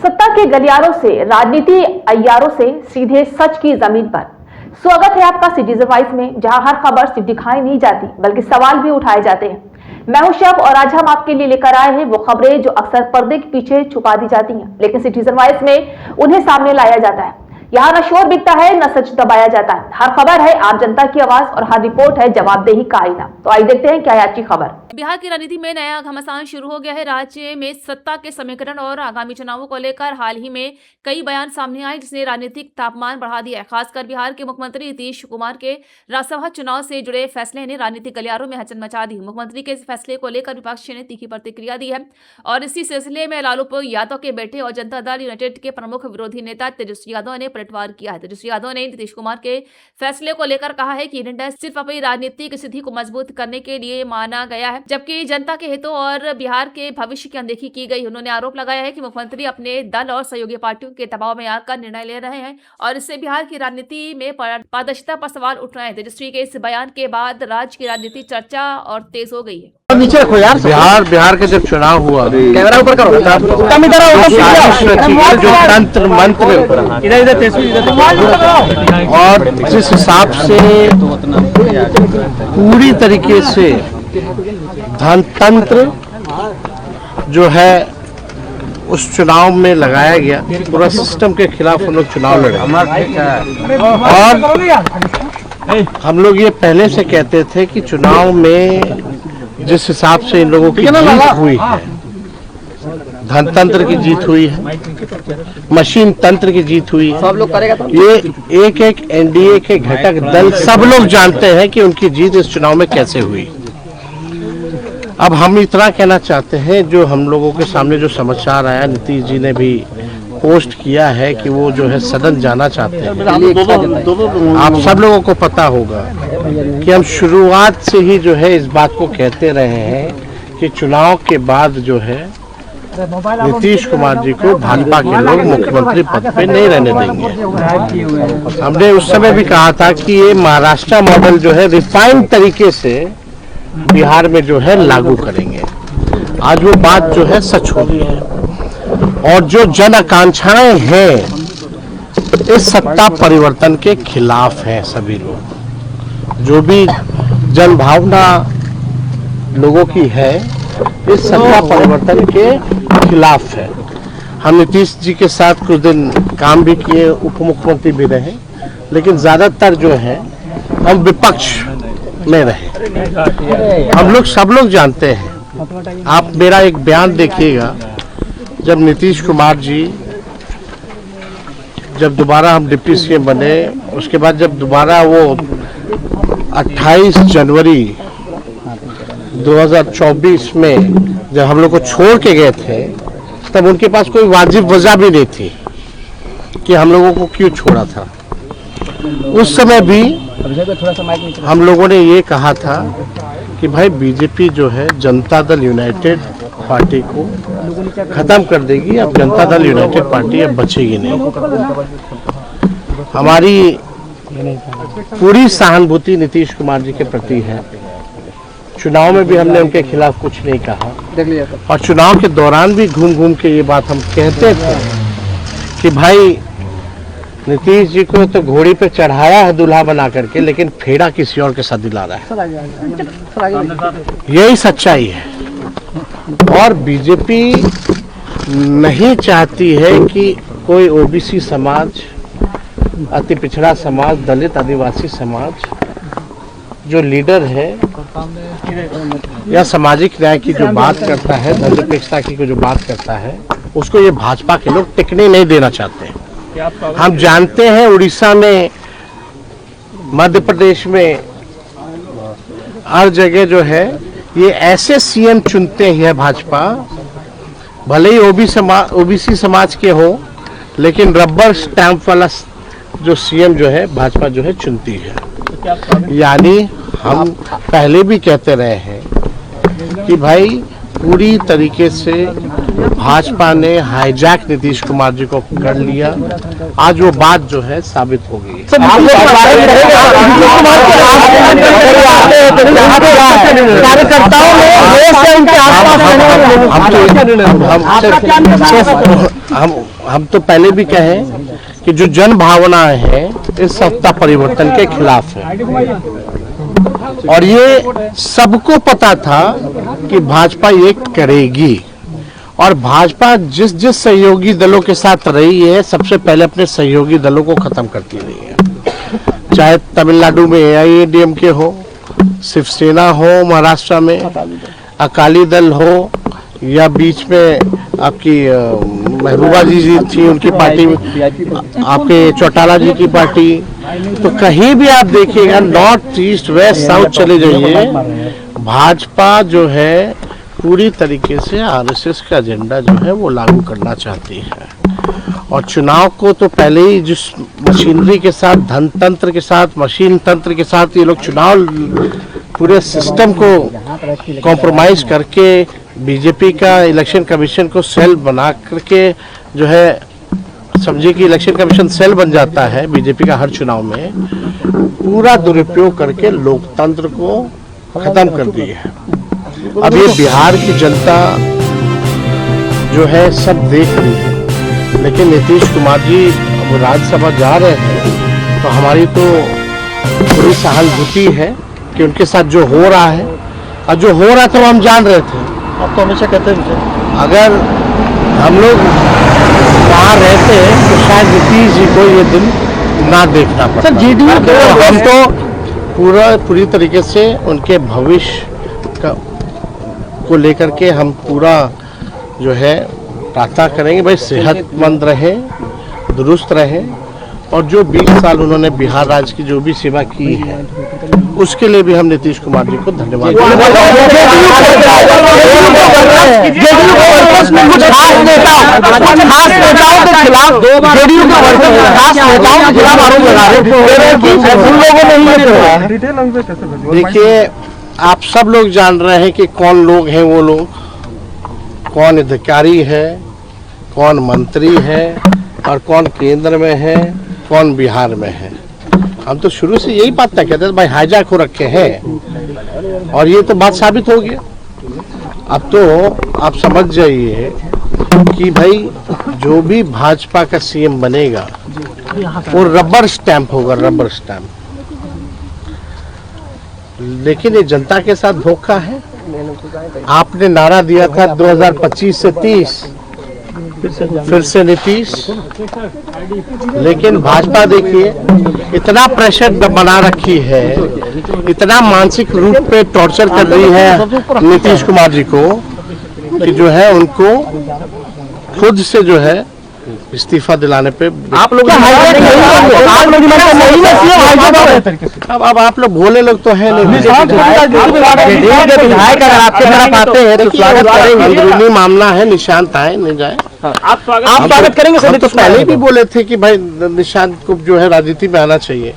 सत्ता के गलियारों से, राजनीति अय्यारों से सीधे सच की जमीन पर। स्वागत है आपका सिटीजन वॉइस में, जहां हर खबर सिर्फ दिखाई नहीं जाती बल्कि सवाल भी उठाए जाते हैं। मैं हूं शब और आज हम आपके लिए लेकर आए हैं वो खबरें जो अक्सर पर्दे के पीछे छुपा दी जाती हैं, लेकिन सिटीजन वॉइस में उन्हें सामने लाया जाता है। यहाँ न शोर बिकता है, न सच दबाया जाता है। हर खबर है आम जनता की आवाज और हर रिपोर्ट है जवाबदेही का आईना। तो आइए देखते हैं क्या है आज की खबर। बिहार की राजनीति में नया घमासान शुरू हो गया है। राज्य में सत्ता के समीकरण और आगामी चुनावों को लेकर हाल ही में कई बयान सामने आए, जिसने राजनीतिक तापमान बढ़ा दिया है। खासकर बिहार के मुख्यमंत्री नीतीश कुमार के राज्यसभा चुनाव से जुड़े फैसले ने राजनीतिक गलियारों में हलचल मचा दी। मुख्यमंत्री के इस फैसले को लेकर विपक्ष ने तीखी प्रतिक्रिया दी है और इसी सिलसिले में लालू यादव के बेटे और जनता दल यूनाइटेड के प्रमुख विरोधी नेता तेजस्वी यादव ने पलटवार किया है। तेजस्वी यादव ने नीतीश कुमार के फैसले को लेकर कहा है कि ये निर्णय सिर्फ अपनी राजनीतिक स्थिति को मजबूत करने के लिए माना गया है, जबकि जनता के हितों और बिहार के भविष्य की अनदेखी की गई। उन्होंने आरोप लगाया है कि मुख्यमंत्री अपने दल और सहयोगी पार्टियों के दबाव में आकर निर्णय ले रहे हैं और इससे बिहार की राजनीति में पारदर्शिता पर सवाल उठ रहे हैं। तेजस्वी के इस बयान के बाद राज्य की राजनीति चर्चा और तेज हो गई है। नीचे रखो यार। बिहार का जब चुनाव हुआ, कैमरा ऊपर करो, जो तंत्र मंत्र और जिस हिसाब से पूरी तरीके से धनतंत्र जो है उस चुनाव में लगाया गया, पूरा सिस्टम के खिलाफ हम लोग चुनाव लड़े। और हम लोग ये पहले से कहते थे कि चुनाव में जिस हिसाब से इन लोगों की जीत हुई है, धनतंत्र की जीत हुई है, मशीन तंत्र की जीत हुई है, सब लोग करेगा तो ये एक एक एनडीए के घटक दल सब लोग जानते हैं कि उनकी जीत इस चुनाव में कैसे हुई। अब हम इतना कहना चाहते हैं, जो हम लोगों के सामने जो समाचार आया, नीतीश जी ने भी पोस्ट किया है कि वो जो है सदन जाना चाहते हैं। आप सब लोगों को पता होगा कि हम शुरुआत से ही जो है इस बात को कहते रहे हैं कि चुनाव के बाद जो है नीतीश कुमार जी को भाजपा के लोग मुख्यमंत्री पद पे नहीं रहने देंगे। हमने उस समय भी कहा था कि ये महाराष्ट्र मॉडल जो है रिफाइंड तरीके से बिहार में जो है लागू करेंगे। आज वो बात जो है सच हो रही है और जो जन आकांक्षाएं हैं इस सत्ता परिवर्तन के खिलाफ हैं। सभी लोग जो भी जन भावना लोगों की है इस सत्ता परिवर्तन के खिलाफ है। हम नीतीश जी के साथ कुछ दिन काम भी किए, उप मुख्यमंत्री भी रहे, लेकिन ज्यादातर जो है हम विपक्ष में रहे। हम लोग सब लोग जानते हैं। आप मेरा एक बयान देखिएगा, जब नीतीश कुमार जी जब दोबारा हम डिप्टी सीएम बने, उसके बाद जब दोबारा वो 28 जनवरी 2024 में जब हम लोग को छोड़ के गए थे, तब उनके पास कोई वाजिब वजह भी नहीं थी कि हम लोगों को क्यों छोड़ा था। उस समय भी हम लोगों ने ये कहा था कि भाई बीजेपी जो है जनता दल यूनाइटेड पार्टी को खत्म कर देगी, अब जनता दल यूनाइटेड पार्टी अब बचेगी नहीं। हमारी पूरी सहानुभूति नीतीश कुमार जी के प्रति है। चुनाव में भी हमने उनके खिलाफ कुछ नहीं कहा और चुनाव के दौरान भी घूम घूम के ये बात हम कहते थे कि भाई नीतीश जी को तो घोड़ी पे चढ़ाया है दूल्हा बना करके, लेकिन फेड़ा किसी और के साथ दिला रहा है। यही सच्चाई है और बीजेपी नहीं चाहती है कि कोई ओबीसी समाज, अति पिछड़ा समाज, दलित आदिवासी समाज जो लीडर है या सामाजिक न्याय की जो बात करता है, धर्मनिरपेक्षता की जो बात करता है, उसको ये भाजपा के लोग टिकने नहीं देना चाहते हैं। हम जानते हैं उड़ीसा में, मध्य प्रदेश में, हर जगह जो है ये ऐसे सीएम चुनते हैं भाजपा, भले ही ओबीसी समाज के हो, लेकिन रबर स्टैंप वाला जो सीएम जो है भाजपा जो है चुनती है। यानी हम पहले भी कहते रहे हैं कि भाई पूरी तरीके से भाजपा ने हाईजैक नीतीश कुमार जी को कर लिया। आज वो बात जो है साबित हो गई। हम तो पहले भी कहें कि जो जन भावना है इस सत्ता परिवर्तन के खिलाफ है, और ये सबको पता था कि भाजपा ये करेगी। और भाजपा जिस जिस सहयोगी दलों के साथ रही है, सबसे पहले अपने सहयोगी दलों को खत्म करती रही है। चाहे तमिलनाडु में AIADMK हो, शिवसेना हो, महाराष्ट्र में अकाली दल हो, या बीच में आपकी महबूबा जी थी, उनकी पार्टी, आपके चौटाला जी की पार्टी। तो कहीं भी आप देखिएगा, नॉर्थ ईस्ट वेस्ट साउथ चले जाइए, भाजपा जो है पूरी तरीके से RSS का एजेंडा जो है वो लागू करना चाहती है। और चुनाव को तो पहले ही जिस मशीनरी के साथ, धन तंत्र के साथ, मशीन तंत्र के साथ ये लोग चुनाव पूरे सिस्टम को कॉम्प्रोमाइज करके बीजेपी का इलेक्शन कमीशन को सेल बना करके जो है, समझिए कि इलेक्शन कमीशन सेल बन जाता है बीजेपी का हर चुनाव में, पूरा दुरुपयोग करके लोकतंत्र को खत्म कर दिया है। अब ये बिहार की जनता जो है सब देख रही है, लेकिन नीतीश कुमार जी अब राज्यसभा जा रहे हैं, तो हमारी तो पूरी सहानुभूति है कि उनके साथ जो हो रहा है, और जो हो रहा था वो हम जान रहे थे। आप तो हमेशा कहते थे अगर हम लोग वहाँ रहते तो शायद नीतीश जी को ये दिन ना देखना पड़ता। JDU तो हम तो पूरी तरीके से उनके भविष्य को लेकर के हम पूरा जो है प्रार्थना करेंगे, भाई सेहतमंद रहे, दुरुस्त रहे, और जो 20 साल उन्होंने बिहार राज्य की जो भी सेवा की है उसके लिए भी हम नीतीश कुमार जी को धन्यवाद देखिए, आप सब लोग जान रहे हैं कि कौन लोग हैं वो लोग, कौन अधिकारी है, कौन मंत्री है, और कौन केंद्र में है, कौन बिहार में है। हम तो शुरू से यही बात तय कहते थे, भाई हाईजैक हो रखे हैं, और ये तो बात साबित हो गया। अब तो आप समझ जाइए कि भाई जो भी भाजपा का CM बनेगा वो रबर स्टैंप होगा, रबर स्टैंप। लेकिन ये जनता के साथ धोखा है। आपने नारा दिया था 2025 से 30, फिर से नीतीश, लेकिन भाजपा देखिए इतना प्रेशर बना रखी है, इतना मानसिक रूप पे टॉर्चर कर रही है नीतीश कुमार जी को, कि जो है उनको खुद से जो है इस्तीफा दिलाने पे आप लोग अब आप लोग भोले लोग तो है नहीं, अंदरूनी मामला है, निशांत आए नहीं जाए, आप स्वागत करेंगे। हम तो पहले भी बोले थे कि भाई निशांत को जो है राजनीति में आना चाहिए,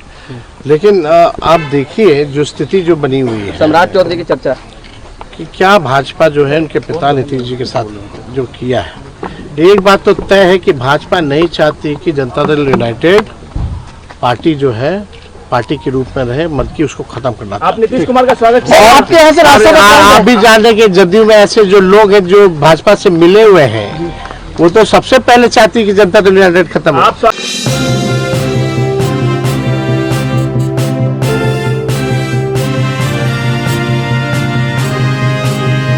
लेकिन आप देखिए जो स्थिति जो बनी हुई है, सम्राट चौधरी की चर्चा कि क्या भाजपा जो है उनके पिता नीतीश जी के साथ जो किया है। एक बात तो तय है कि भाजपा नहीं चाहती कि जनता दल यूनाइटेड पार्टी जो है पार्टी के रूप में रहे, बल्कि उसको खत्म करना। आप नीतीश कुमार का स्वागत आपके यहाँ से आप भी जान रहे कि जदयू में ऐसे जो लोग हैं जो भाजपा से मिले हुए हैं, वो तो सबसे पहले चाहती कि जनता दल यूनाइटेड खत्म हो।